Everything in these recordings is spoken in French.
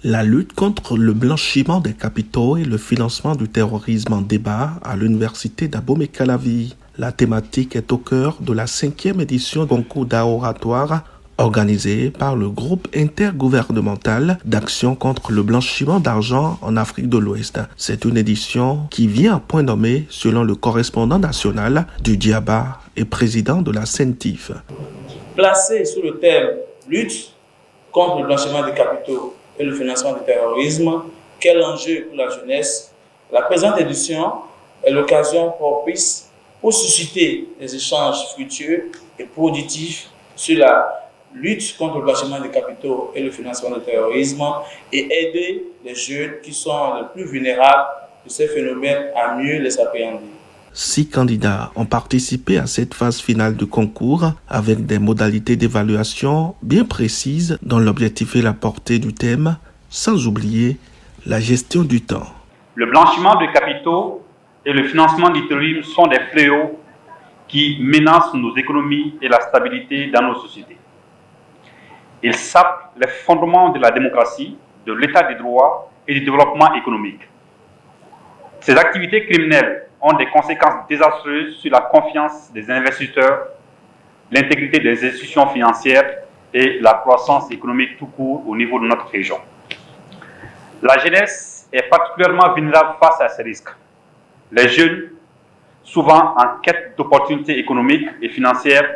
La lutte contre le blanchiment des capitaux et le financement du terrorisme en débat à l'université d'Abomey-Calavi. La thématique est au cœur de la 5e édition du concours d'art oratoire organisé par le groupe intergouvernemental d'action contre le blanchiment d'argent en Afrique de l'Ouest. C'est une édition qui vient à point nommé selon le correspondant national du Diaba et président de la CENTIF. Placé sous le thème « Lutte contre le blanchiment des capitaux et le financement du terrorisme, quel enjeu pour la jeunesse ?» La présente édition est l'occasion propice pour susciter des échanges fructueux et productifs sur la lutte contre le blanchiment des capitaux et le financement du terrorisme et aider les jeunes qui sont les plus vulnérables de ces phénomènes à mieux les appréhender. 6 candidats ont participé à cette phase finale du concours avec des modalités d'évaluation bien précises dont l'objectif est la portée du thème, sans oublier la gestion du temps. Le blanchiment de capitaux et le financement du terrorisme sont des fléaux qui menacent nos économies et la stabilité dans nos sociétés. Ils sapent les fondements de la démocratie, de l'état de droit et du développement économique. Ces activités criminelles ont des conséquences désastreuses sur la confiance des investisseurs, l'intégrité des institutions financières et la croissance économique tout court au niveau de notre région. La jeunesse est particulièrement vulnérable face à ces risques. Les jeunes, souvent en quête d'opportunités économiques et financières,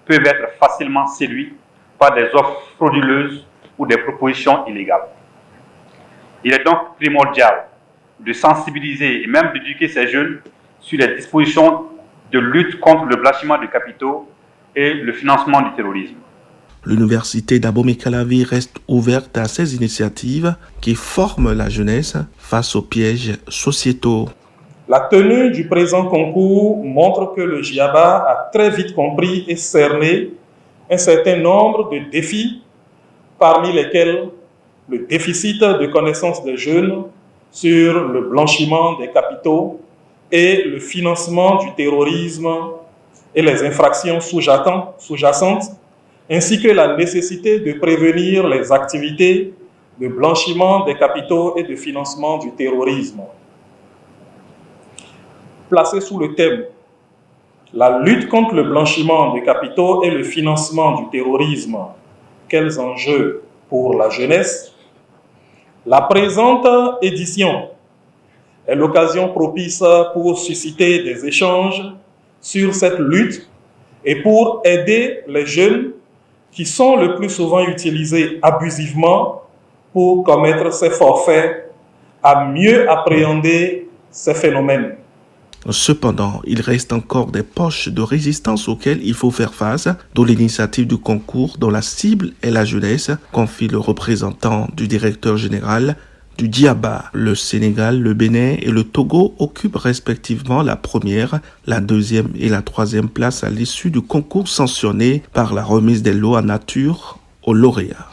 peuvent être facilement séduits par des offres frauduleuses ou des propositions illégales. Il est donc primordial de sensibiliser et même d'éduquer ces jeunes sur les dispositions de lutte contre le blanchiment de capitaux et le financement du terrorisme. L'université d'Abomey-Calavi reste ouverte à ces initiatives qui forment la jeunesse face aux pièges sociétaux. La tenue du présent concours montre que le Diaba a très vite compris et cerné un certain nombre de défis, parmi lesquels le déficit de connaissances des jeunes sur le blanchiment des capitaux et le financement du terrorisme et les infractions sous-jacentes, ainsi que la nécessité de prévenir les activités de blanchiment des capitaux et de financement du terrorisme. Placé sous le thème « La lutte contre le blanchiment des capitaux et le financement du terrorisme, quels enjeux pour la jeunesse ?» La présente édition est l'occasion propice pour susciter des échanges sur cette lutte et pour aider les jeunes qui sont le plus souvent utilisés abusivement pour commettre ces forfaits à mieux appréhender ces phénomènes. Cependant, il reste encore des poches de résistance auxquelles il faut faire face, d'où l'initiative du concours dont la cible est la jeunesse, confie le représentant du directeur général du Diaba. Le Sénégal, le Bénin et le Togo occupent respectivement la première, la deuxième et la troisième place à l'issue du concours sanctionné par la remise des lots en nature aux lauréats.